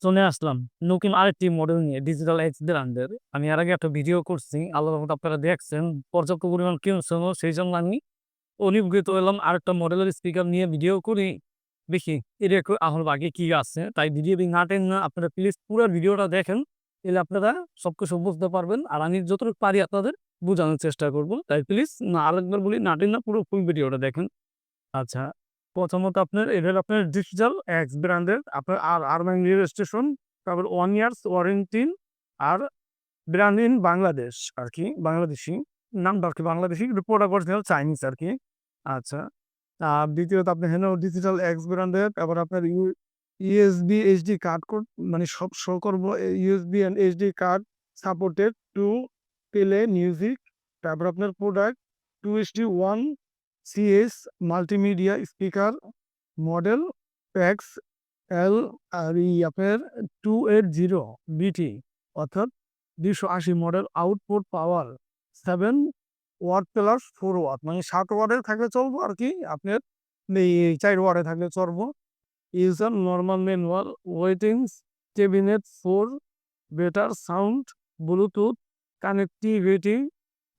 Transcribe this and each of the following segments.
চলে আসলাম নতুন আরেকটি মডেল নিয়ে ডিজিটাল এক্স ব্র্যান্ডের। আমি এর আগে একটা ভিডিও করছি, আল্লাহর রহমতে আপনারা দেখছেন, পর্যাপ্ত পরিমাণ কিনছেন, সেই জন্য আমি অভিভূত হলাম আরেকটা মডেলের স্পিকার নিয়ে ভিডিও করি। দেখি এটা আমার আগে কি আছে, তাই ভিডিও না টেন না, আপনারা প্লিজ পুরো ভিডিওটা দেখেন, এলে আপনারা সবকিছু বুঝতে পারবেন। আর আমি যতটুকু পারি আপনাদের বোঝানোর চেষ্টা করব, তাই প্লিজ না আরেকবার বলি, না টেন না, পুরো ফুল ভিডিওটা দেখেন। আচ্ছা, প্রথমত আপনার এটা হলো আপনার ডিজিটাল এক্স ব্র্যান্ডের আপনার আরবান রেজিস্ট্রেশন, তারপর 1 ইয়ার্স ওয়ারেন্টি, আর ব্র্যান্ড ইন বাংলাদেশ আরকি, বাংলাদেশী নামটা আরকি বাংলাদেশী, কিন্তু প্রোডাক্ট অরিজিনাল চাইনিজ আরকি। আচ্ছা, আর দ্বিতীয়ত আপনি হেন ডিজিটাল এক্স ব্র্যান্ডের, তারপর আপনার ইউএসবি এইচডি কার্ড কোড, মানে সব শো করবো USB and HD card supported to play music. তারপর আপনার product 2:1 CS multimedia speaker model X L, আর আপনার 280 বিটি, অর্থাৎ 280 model, output power 7 watt plus 4 watt, মানে 7 ওয়াটের থাকলে চলবো আর কি, আপনার এই 4 ওয়াটে থাকলে চলবো। ইউজার নর্মাল ম্যানুয়াল ওয়েটিংস, cabinet for, better sound, Bluetooth connectivity,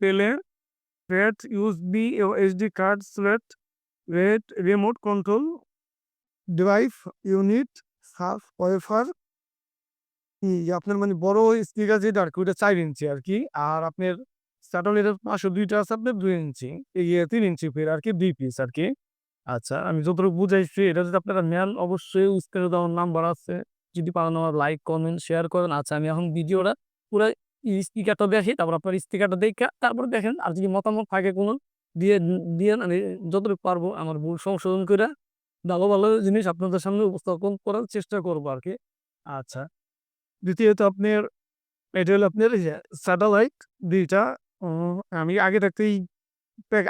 পেলে রেট, ইউএসবি ও HD card slot, rate, remote control device unit, subwoofer. আপনার মানে বড় স্পিকার যেটা আর কি, ওটা 4 ইঞ্চি আর কি। আর আপনার স্যাটেলাইটের পাশে দুইটা আছে আপনার 2 ইঞ্চি, এই 3 ইঞ্চি ফের আর কি, 2 পিস আর কি। আচ্ছা, আমি যতটুকু বুঝাইছি এটা যদি আপনারা নেন, অবশ্যই স্ক্রিনে দেওয়ার নাম্বার আছে, যদি পারেন আমার লাইক কমেন্ট শেয়ার করেন। আচ্ছা, আমি এখন ভিডিওটা পুরো স্পিকারটা দেখি, তারপর আপনার স্পিকারটা দেখে তারপর দেখেন, আর যদি মতামত থাকে কোনো দিয়ে দিয়ে আমি যতটুকু পারবো আমার ভুল সংশোধন করে ভালো ভালো জিনিস আপনাদের সামনে উপস্থাপন করার চেষ্টা করবো আর কি। আচ্ছা, দ্বিতীয়ত আপনার এটা হলো আপনার এই যে স্যাটেলাইট ২টা, আমি আগে থাকতেই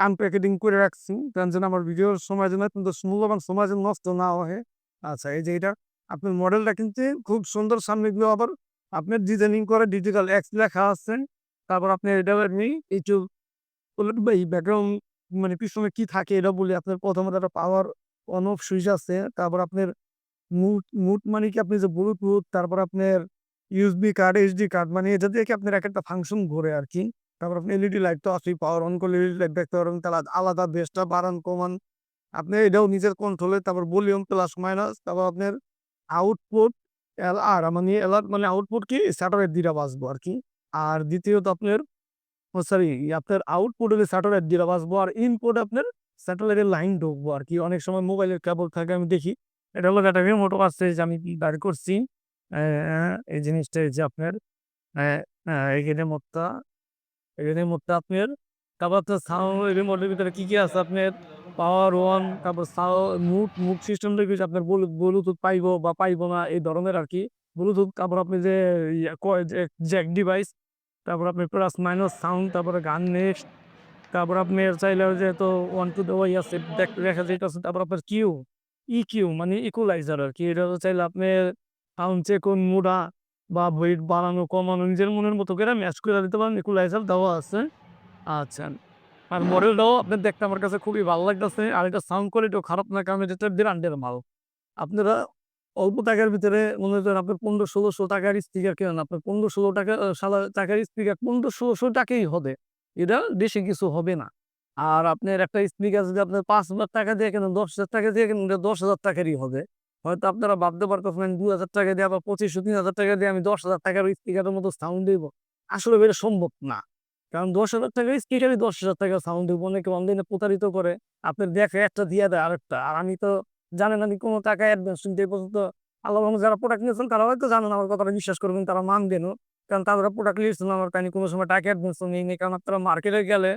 আনপ্যাকেটিং করে রাখছি, কারণ যেন আমার ভিডিওর সময় যেন কিন্তু মূল্যবান সময় যেন নষ্ট না হয়। আচ্ছা, এই যে এটা আপনার মডেলটা কিন্তু খুব সুন্দর, সামনে গুলো আবার আপনার ডিজাইনিং করে ডিজিটাল এক্স লেখা আছে। তারপর আপনি এটা আপনি একটু ব্যাকগ্রাউন্ড, মানে পিছনে কি থাকে এটা বলি, আপনার প্রথমত একটা পাওয়ার অন অফ সুইচ আছে। তারপর আপনার মুড মুড মানে কি, আপনি যে ব্লুটুথ, তারপর আপনার ইউএসবি কার্ড, এইচডি কার্ড, মানে এটা দিয়ে কি আপনার একটা ফাংশন ঘুরে আরকি। তারপর আপনি এলইডি লাইট তো আছেই, পাওয়ার অন করলে এলইডি লাইট দেখতে পারবেন, তাহলে আলাদা বেসটা বাড়ান কমান আপনি এটাও নিজের কন্ট্রোলে। তারপর ভলিউম প্লাস মাইনাস, তারপর আপনার আউটপুট এলআর, মানে এলআর মানে আউটপুট কি স্যাটেলাইট দিটা বাজবো আরকি। আর দ্বিতীয়ত আপনার সরি, আপনার আউটপুট হলে স্যাটেলাইট দিয়ে বাজবো, আর ইনপুট আপনার স্যাটেলাইটের লাইন ঢুকবো আর কি। অনেক সময় মোবাইলের কেবল থাকে, আমি দেখি এটা হলো একটা রিমোট আছে যে আমি বার করছি। এই জিনিসটা এই যে আপনার এখানে মোটটা, এখানে মোটটা আপনার, তারপর আপনার সাউন্ড রিমোটের ভিতরে কি কি আছে আপনার, পাওয়ার অন, তারপর মুড সিস্টেম দেখি আপনার ব্লুটুথ পাইবো বা পাইবো না, এই ধরনের আর কি। ব্লুটুথ, তারপর আপনি যে জ্যাক ডিভাইস, তারপর আপনি প্লাস মাইনাস সাউন্ড, তারপরে গান নেক্সট, তারপর আপনি চাইলে যে তো ওয়ান টু দে ওয়াই আছে দেখা যাইতেছে। তারপর আপনার ইকিউ মানে ইকুয়ালাইজার আর কি, এটা চাইলে আপনি সাউন্ড চেক কোন মুডা বা ওয়েট বাড়ানো কমানো নিজের মনের মতো করে ম্যাচ করে দিতে পারেন, ইকুয়ালাইজার দেওয়া আছে। আচ্ছা, আর মডেলটাও আপনার দেখতে আমার কাছে খুবই ভালো লাগতেছে, আর এটা সাউন্ড কোয়ালিটিও খারাপ না, কারণ এটা ব্র্যান্ডের মাল। আপনারা অল্প টাকার ভিতরে মনে করেন আপনার ১৫-১৬০০ টাকার স্পিকার কেনেন, আপনার ১৫-১৬ টাকা টাকার স্পিকার ১৫-১৬০০ টাকাই হবে। এটা বেশি কিছু হবে না। আর আপনার একটা স্পিকার যদি আপনার ৫,০০০ টাকা দিয়ে কেনেন, ১০,০০০ টাকা দিয়ে কেনেন, এটা ১০,০০০ টাকারই হবে। হয়তো আপনারা ভাবতে পারতেছেন ২,০০০ টাকা দিয়ে বা ২৫০০-৩,০০০ টাকা দিয়ে আমি ১০,০০০ টাকার স্পিকারের মতো সাউন্ড দিব। আসলে এটা সম্ভব না। কারণ ১০,০০০ টাকার স্পিকারই ১০,০০০ টাকার সাউন্ড দিব। অনেকে অনলাইনে প্রতারিত করে। আপনার দেখে একটা দিয়ে দেয় আরেকটা। আর আমি তো জানেন আমি কোনো টাকা অ্যাডভান্স কিন্তু এই পর্যন্ত, আল্লাহ রহমতে যারা প্রোডাক্ট নিয়েছেন তারা হয়তো জানেন, আমার কথাটা বিশ্বাস করবেন, তারা মানবেনও। কারণ তারা প্রোডাক্ট নিয়েছেন আমার কাছে, কোনো সময় টাকা অ্যাডভান্সও নেইনি। কারণ আপনারা মার্কেটে গেলে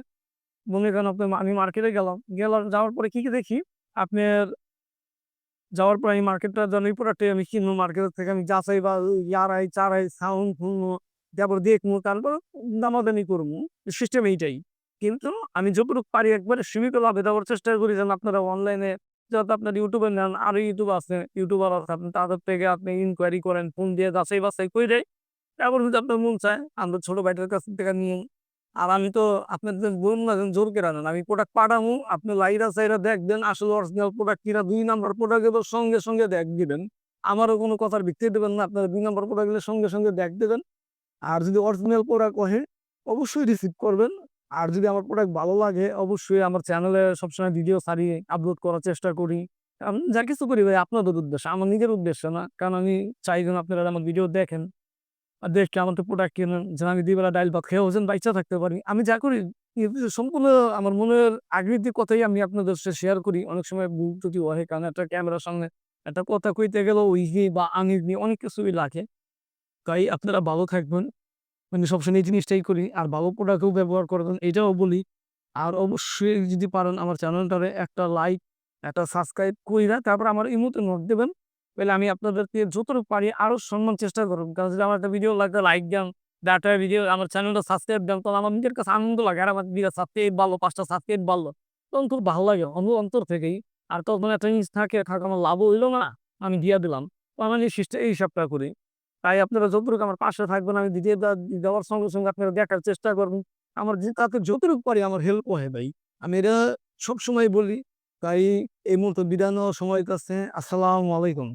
মনে করেন আপনি, আমি মার্কেটে গেলাম যাওয়ার পরে কি দেখি আপনার, যাওয়ার পরে আমি মার্কেটটা যখন এই প্রোডাক্টটা আমি কিনবো মার্কেট থেকে, আমি যাচাই বা ইয়ারাই চারাই সাউন্ড শুনবো, তারপর দেখবো, তারপর দামাদামি করবো, সিস্টেম এইটাই। কিন্তু আমি যতটুকু পারি একবারে সীমিত লাভে দেওয়ার চেষ্টা করি, যেন আপনারা অনলাইনে যত আপনার ইউটিউবে নেন, আরো ইউটিউব আছে, ইউটিউবার আছে, আপনি তাদের থেকে আপনি ইনকোয়ারি করেন, ফোন দিয়ে যাচাই বাছাই করে দেয়। তারপর যদি আপনার মন চায় আমরা ছোট ভাইটার কাছ থেকে নিয়ে, আর আমি তো আপনাদের বলুন না যেন জোর করে আনেন, আমি প্রোডাক্ট পাঠাবো, আপনি লাইরা সাইরা দেখবেন, আসলে অরিজিনাল প্রোডাক্ট কিনা, ২ নাম্বার প্রোডাক্ট এবার সঙ্গে সঙ্গে দিবেন। আমারও কোনো কথার ভিত্তি দেবেন না। আপনারা ২ নাম্বার প্রোডাক্ট গেলে সঙ্গে, সঙ্গে ব্যাক দিবেন। আর যদি অরিজিনাল প্রোডাক্ট হয় অবশ্যই রিসিভ করবেন। আর যদি আমার প্রোডাক্ট ভালো লাগে অবশ্যই আমার চ্যানেলে সবসময় ভিডিও ছাড়ি, আপলোড করার চেষ্টা করি। আমি যা কিছু করি ভাই আপনাদের উদ্দেশ্যে, আমার নিজের উদ্দেশ্যে না। কারণ আমি চাই যেন আপনারা আমার ভিডিও দেখেন। আর দেখে আমার তো প্রোডাক্ট কিনেন যেন আমি ২ বেলা ডাইল ভাত খেয়েও যেন বাইচা থাকতে পারি। আমি যা করি সম্পূর্ণ আমার মনের আগৃতি কথাই আমি আপনাদের সাথে শেয়ার করি। অনেক সময় ভুল ত্রুটি হয় কারণ একটা ক্যামেরার সামনে একটা কথা কইতে গেলেও ইজি বা আনইজি অনেক কিছুই লাগে। তাই আপনারা ভালো থাকবেন। আমি সবসময় এই জিনিসটাই করি। আর ভালো প্রোডাক্টও ব্যবহার করবেন এটাও বলি। আর অবশ্যই যদি পারেন আমার চ্যানেলটারে একটা লাইক, একটা সাবস্ক্রাইব কইরা তারপর আমার ইমোতে নক দিবেন। তাইলে আমি আপনাদেরকে যতটুকু পারি আরো সম্মান চেষ্টা করব। কারণ যদি আমার একটা ভিডিও লাগলে লাইক দেন, একটা ভিডিও আমার চ্যানেলটা সাবস্ক্রাইব দেন তখন আমার নিজের কাছে আনন্দ লাগে। আর আমার ২ টা সাবস্ক্রাইব বাড়লো, ৫ টা সাবস্ক্রাইব বাড়লো। তখন খুব ভালো লাগে অন্তর থেকেই। আর তখন একটা জিনিস থাকে আমার লাভও হইলো না, আমি দিয়া দিলাম। তো আমি এই হিসাবটা করি। তাই আপনারা যতটুকু আমার পাশে থাকবেন আমি ভিডিও দেওয়ার সঙ্গে, সঙ্গে আপনারা দেখার চেষ্টা করবেন। আমার যে তাতে যতটুকু পারি আমার হেল্প হয় ভাই। আমি এটা সবসময় বলি। তাই এই মুহূর্তে বিদায় নেওয়ার সময় হইতাছে। আসসালামু আলাইকুম।